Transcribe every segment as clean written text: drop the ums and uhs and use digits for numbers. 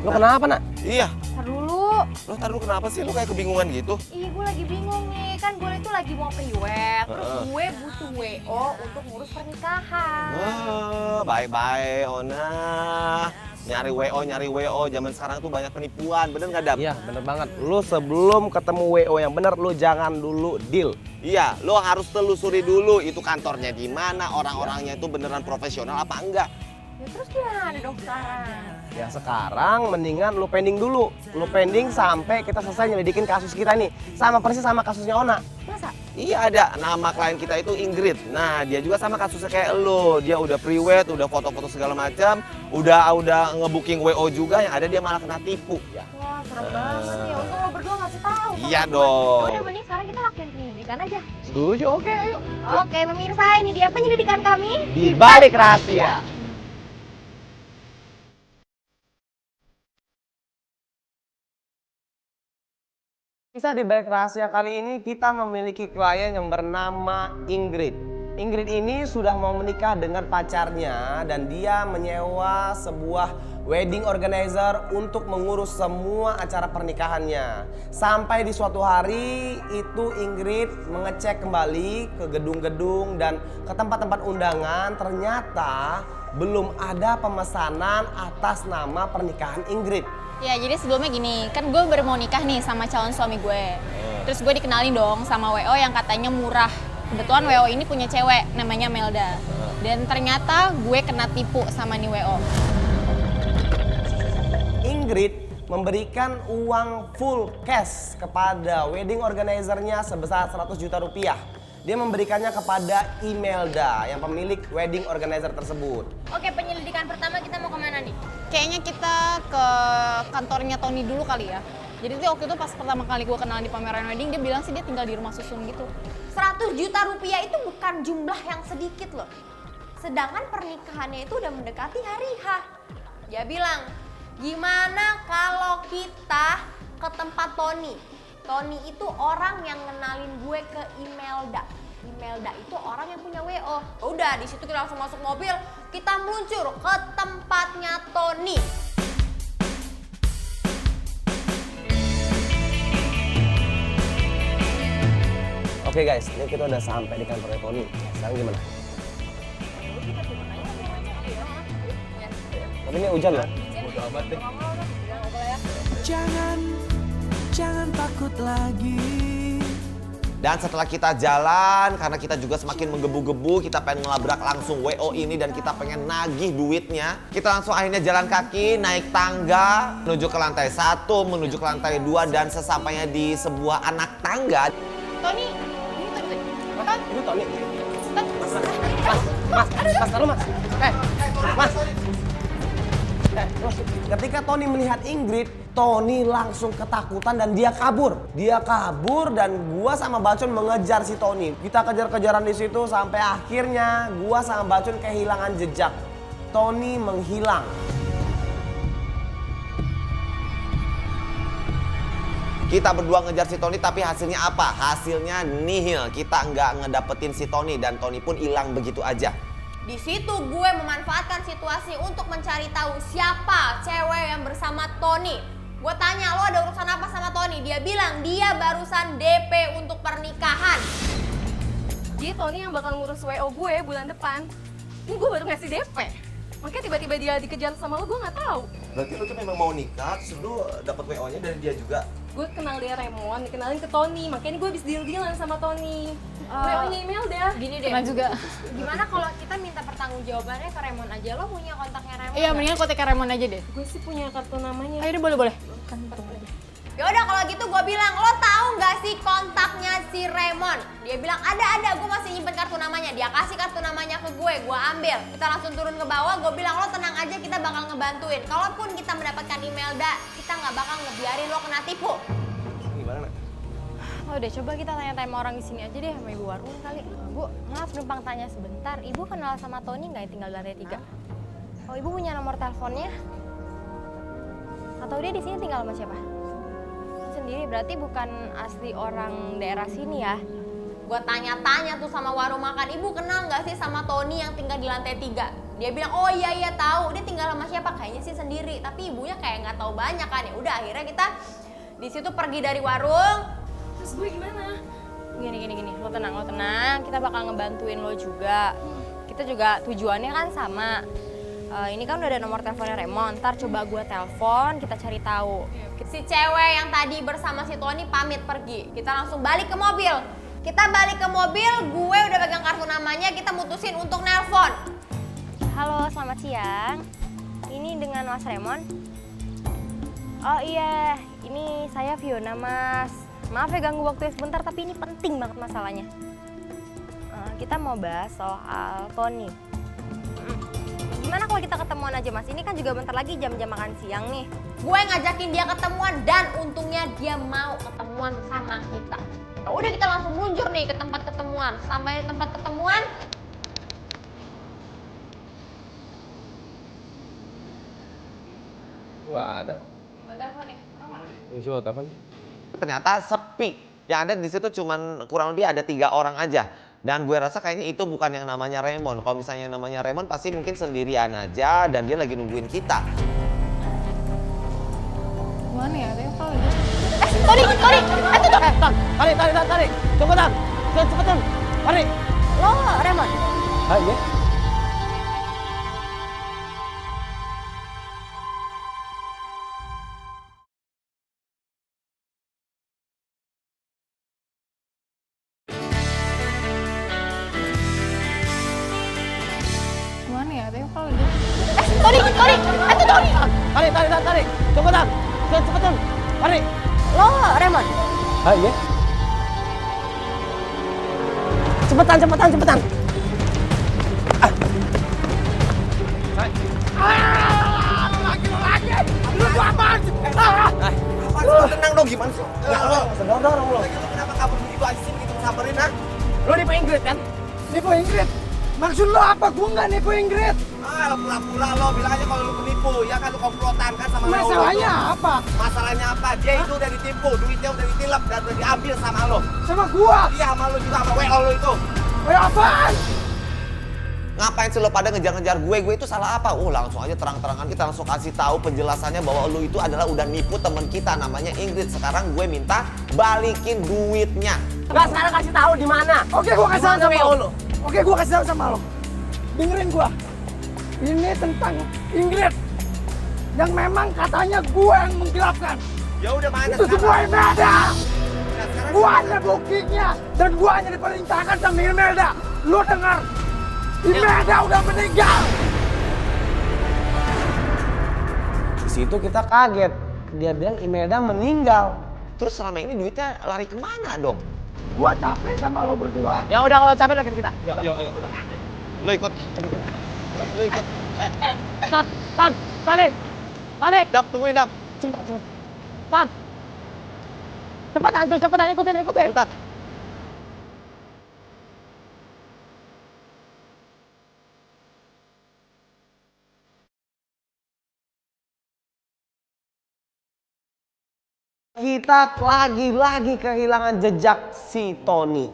Lo kenapa, Nak? Iya. Ntar dulu. Lo tar dulu kenapa sih? Lo kayak kebingungan gitu? Iya, gue lagi bingung nih. Kan gue itu lagi mau priwet. Terus gue butuh WO untuk ngurus pernikahan. Baik-baik, Ona. Nyari WO. Zaman sekarang tuh banyak penipuan. Bener nggak, Dap? Iya, bener banget. Lo sebelum ketemu WO yang bener, lo jangan dulu deal. Iya, lo harus telusuri dulu itu kantornya di mana, orang-orangnya itu beneran profesional apa enggak. Ya terus gimana dong sekarang? Ya sekarang mendingan lo pending dulu. Lo pending sampai kita selesai nyelidikin kasus kita nih. Sama persis sama kasusnya Ona. Masa? Iya, ada nama klien kita itu Ingrid. Nah, dia juga sama kasusnya kayak lo. Dia udah pre-wed, udah foto-foto segala macam, udah ngebooking WO juga, yang ada dia malah kena tipu. Ya. Wah, serem banget ya. Untung lo berdua ngasih tahu. Iya dong. Udah mending sekarang kita lakuin penyelidikan aja. Setuju? Oke, ayo. Oke, pemirsa, ini dia penyelidikan kami. Di balik rahasia. Kisah di balik rahasia kali ini kita memiliki klien yang bernama Ingrid. Ingrid ini sudah mau menikah dengan pacarnya dan dia menyewa sebuah wedding organizer untuk mengurus semua acara pernikahannya. Sampai di suatu hari itu Ingrid mengecek kembali ke gedung-gedung dan ke tempat-tempat undangan, ternyata belum ada pemesanan atas nama pernikahan Ingrid. Ya jadi sebelumnya gini, kan gue baru mau nikah nih sama calon suami gue. Terus gue dikenalin dong sama WO yang katanya murah. Kebetulan WO ini punya cewek namanya Melda. Dan ternyata gue kena tipu sama nih WO. Ingrid memberikan uang full cash kepada wedding organizer-nya sebesar 100 juta rupiah. Dia memberikannya kepada Imelda yang pemilik wedding organizer tersebut. Oke, penyelidikan pertama kita mau kemana nih? Kayaknya kita ke kantornya Tony dulu kali ya. Jadi tuh waktu itu pas pertama kali gue kenal di pameran wedding, dia bilang sih dia tinggal di rumah susun gitu. 100 juta rupiah itu bukan jumlah yang sedikit loh. Sedangkan pernikahannya itu udah mendekati hari H. Dia bilang, gimana kalau kita ke tempat Tony? Tony itu orang yang ngenalin gue ke Imelda. Imelda itu orang yang punya WO. Udah, di situ kita langsung masuk mobil, kita meluncur ke tempatnya Tony. Oke guys, ini kita udah sampai di kantornya Tony. Sekarang gimana? Tapi ini hujan loh. Bodo amat deh. Jangan takut lagi. Dan setelah kita jalan, karena kita juga semakin menggebu-gebu, kita pengen ngelabrak langsung WO ini dan kita pengen nagih duitnya. Kita langsung akhirnya jalan kaki, naik tangga, menuju ke lantai 1, menuju ke lantai 2, dan sesampainya di sebuah anak tangga. Tony, Itu Tony. Mas, taruh mas. Mas. Ketika Tony melihat Ingrid, Tony langsung ketakutan dan dia kabur. Dia kabur dan gua sama Bacon mengejar si Tony. Kita kejar-kejaran di situ sampai akhirnya gua sama Bacon kehilangan jejak. Tony menghilang. Kita berdua ngejar si Tony, tapi hasilnya apa? Hasilnya nihil. Kita nggak ngedapetin si Tony dan Tony pun hilang begitu aja. Di situ gue memanfaatkan situasi untuk mencari tahu siapa cewek yang bersama Tony. Gue tanya, lo ada urusan apa sama Tony? Dia bilang dia barusan DP untuk pernikahan. Jadi Tony yang bakal ngurus WO gue bulan depan. Ini gue baru ngasih DP. Makanya tiba-tiba dia dikejar sama lo, gue gak tahu. Berarti lo tuh memang mau nikah, terus lo dapet WO-nya dari dia juga? Gue kenal dia Raymond, dikenalin ke Tony. Makanya gue habis deal-dealan sama Tony. WO-nya Imelda. Gini deh, kenal juga. gimana kalau kita minta pertanggungjawabannya ke Raymond aja? Lo punya kontaknya Raymond? Iya mendingan kontak Raymond aja deh. Gue sih punya kartu namanya. Ayo deh boleh. Yaudah kalau gitu gue bilang, lo tahu nggak sih kontaknya si Raymond? Dia bilang ada, gue masih nyimpen kartu namanya. Dia kasih kartu namanya ke gue ambil. Kita langsung turun ke bawah, gue bilang lo tenang aja, kita bakal ngebantuin. Kalaupun kita mendapatkan Imelda, kita nggak bakal ngebiarin lo kena tipu. Gimana, Nak? Oh udah, coba kita tanya-tanya sama orang di sini aja deh, sama ibu warung kali. Bu, maaf numpang tanya sebentar. Ibu kenal sama Tony nggak yang tinggal di lantai 3? Oh, ibu punya nomor teleponnya? Atau dia di sini tinggal sama siapa? Sendiri, berarti bukan asli orang daerah sini ya? Gue tanya-tanya tuh sama warung makan, ibu kenal nggak sih sama Tony yang tinggal di lantai 3? Dia bilang, oh iya tahu. Dia tinggal sama siapa? Kayaknya sih sendiri. Tapi ibunya kayak nggak tahu banyak kan. Ya udah akhirnya kita di situ pergi dari warung. Terus gue gimana? Gini, lo tenang, kita bakal ngebantuin lo juga. Kita juga tujuannya kan sama. Ini kan udah ada nomor teleponnya Raymond, ntar coba gue telepon, kita cari tahu. Si cewek yang tadi bersama si Tony pamit pergi. Kita langsung balik ke mobil. Kita balik ke mobil, gue udah pegang kartu namanya, kita mutusin untuk nelpon. Halo, selamat siang. Ini dengan Mas Raymond? Oh iya, ini saya Fiona, Mas. Maaf ya ganggu waktunya sebentar, tapi ini penting banget masalahnya. Kita mau bahas soal Tony. Gimana kalau kita ketemuan aja, Mas? Ini kan juga bentar lagi jam-jam makan siang nih. Gue ngajakin dia ketemuan dan untungnya dia mau ketemuan sama kita. Ya udah kita langsung meluncur nih ke tempat ketemuan. Sampai tempat ketemuan. Wah, ada. Ini coba telepon. Ternyata sepi. Yang ada di situ cuman kurang lebih ada 3 orang aja. Dan gue rasa kayaknya itu bukan yang namanya Raymond. Kalau misalnya yang namanya Raymond pasti mungkin sendirian aja dan dia lagi nungguin kita. Gimana ya? Tarik. Cepetan. Tarik. Lo Raymond? Ah, iya. Gimana ya? Tarik. Cepetan. Tarik. Lo Raymond? Ah, iya. Cepetan. Tenang dong, gimana sih? Sedang lo. Kenapa kabur begitu aja sih begitu samperin, ha? Lo nipu Ingrid kan? Nipu Ingrid? Maksud lo apa? Gue nggak nipu Ingrid. Ah, pura-pura lo bilang aja kalau lo penipu, ya kan lo komplotan kan sama Masalahnya apa? Masalahnya apa? Dia itu udah ditipu, duitnya udah ditilep dan udah diambil sama lo. Sama gua. Iya, sama lo juga sama WO lo itu. Apaan? Ngapain sih lo pada ngejar-ngejar gue? Gue itu salah apa? Langsung aja terang-terangan kita langsung kasih tahu penjelasannya bahwa lo itu adalah udah nipu temen kita namanya Ingrid. Sekarang gue minta balikin duitnya. Enggak, sekarang kasih tahu di mana. Oke, gua kasih tahu sama lo. Oke, gua kasih tahu sama lo. Dengerin gua. Ini tentang Ingrid yang memang katanya gua yang menggelapkan. Ya udah mana Itu semua Imelda. Nah, sekarang Gua hanya buktinya dan gua hanya diperintahkan sama Imelda. Lo dengar? Imelda udah meninggal. Di situ kita kaget. Dia bilang Imelda meninggal. terus selama ini duitnya lari kemana dong? Gua capek sama lo berdua. Ya udah kalau capek lagi kita. Yuk. Lo ikut. Tan, balik. Dap, tungguin Dap. Tan. Cepetan, ikutin. Bentar. Kita lagi kehilangan jejak si Tony.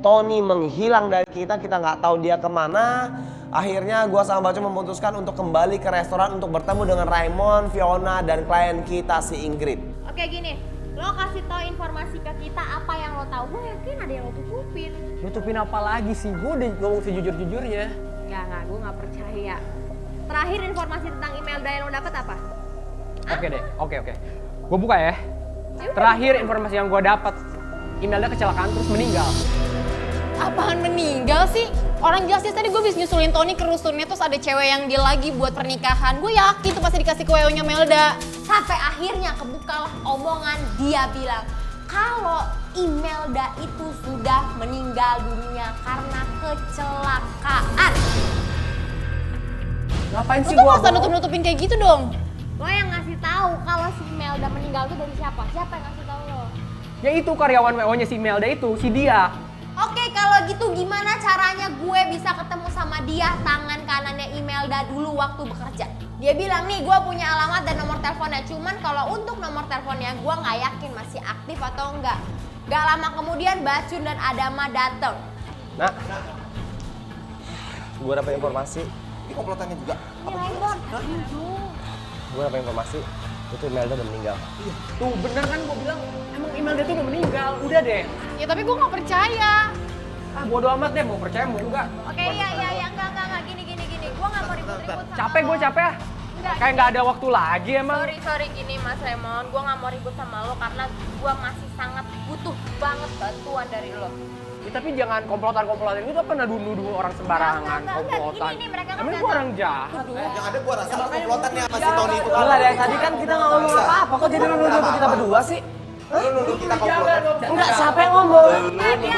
Tony menghilang dari kita nggak tahu dia kemana. Akhirnya gua sama Baco memutuskan untuk kembali ke restoran untuk bertemu dengan Raymond, Fiona, dan klien kita si Ingrid. Oke gini, lo kasih tau informasi ke kita apa yang lo tahu. Gue yakin ada yang lo tutupin. Nutupin apa lagi sih? Gue udah ngomong sejujur-jujurnya. Enggak, gue gak percaya. Terakhir informasi tentang Imelda yang lo dapet apa? Oke deh, oke. Gue buka ya. Terakhir informasi yang gue dapat, Imelda kecelakaan terus meninggal. Apaan meninggal sih? Orang jelas tadi gue bisa nyusulin Tony ke rusunnya terus ada cewek yang dia lagi buat pernikahan. Gue yakin tuh pasti dikasih ke WO-nya Melda. Sampai akhirnya kebukalah omongan dia bilang kalau Imelda itu sudah meninggal dunia karena kecelakaan. Ngapain Lo sih tuh gue? gak usah nutup-nutupin kayak gitu dong. Lo yang ngasih tahu kalau si Imelda meninggal itu dari siapa? Siapa yang ngasih tahu lo? Ya itu karyawan WO-nya si Imelda itu, si dia. Oke, kalau gitu gimana caranya gue bisa ketemu sama dia tangan kanannya Imelda dulu waktu bekerja? Dia bilang nih gue punya alamat dan nomor teleponnya. Cuman kalau untuk nomor teleponnya gue nggak yakin masih aktif atau enggak. Gak lama kemudian Bacun dan Adama datang. Nah, gue dapat informasi. Ini komplotannya juga. Ini Raymond. Gue dapat informasi itu Imelda udah meninggal. Tuh bener kan gue bilang, emang Imelda tuh udah meninggal, udah deh. Ya tapi gue nggak percaya. Ah bodo amat deh, mau percaya mau enggak. Oke, iya, enggak, gini. Gua nggak mau ribut-ribut sama Capek gue capek ah. Enggak, Kayak nggak ada waktu lagi emang. Sorry gini Mas Raymond, gue nggak mau ribut sama lo karena gue masih sangat butuh banget bantuan dari lo. Ya, tapi jangan komplotan-komplotan itu apa nuduh orang sembarangan, Enggak, komplotan. gini, mereka kan Emang nggak gue tahu. orang jahat. Yang ada gua rasa komplotan nih sama si Tony itu. Enggak dari tadi kan kita nggak ngomong apa-apa, kok jadi nuduh kita berdua sih? Lu nuduh kita komplotan. Enggak, siapa yang ngomong? Nah, dia,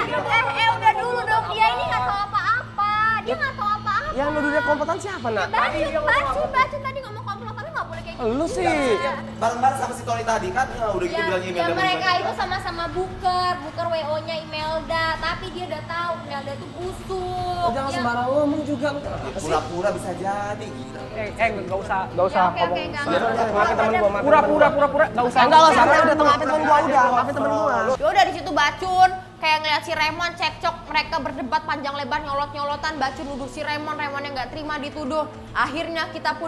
udah dulu dong, dia ini nggak tahu apa-apa, dia nggak tahu apa-apa. Yang nuduh dia komplotan siapa, Nak? Bacun tadi ngomong komplotan lu nggak boleh kayak gitu. Lu sih. Bareng-bareng sama si Tony tadi kan udah gitu bilangnya Ya Imelda mereka meninggal. itu sama-sama buker WO-nya Imelda, tapi dia udah tahu Imelda itu busuk. Jangan Ya. sembarang ngomong juga. Pura-pura bisa jadi gila. Nggak usah Oke, ngomong. enggak. Maafin temen gua, maafin Pura-pura, nggak usah. Enggak lah, sampai udah maafin temen gua udah, maafin temen gua. Ya udah di situ Bacun kayak ngeliat si Raymond cekcok, mereka berdebat panjang lebar nyolot-nyolotan, Bacun nuduh si Raymond yang nggak terima dituduh. Akhirnya kita pun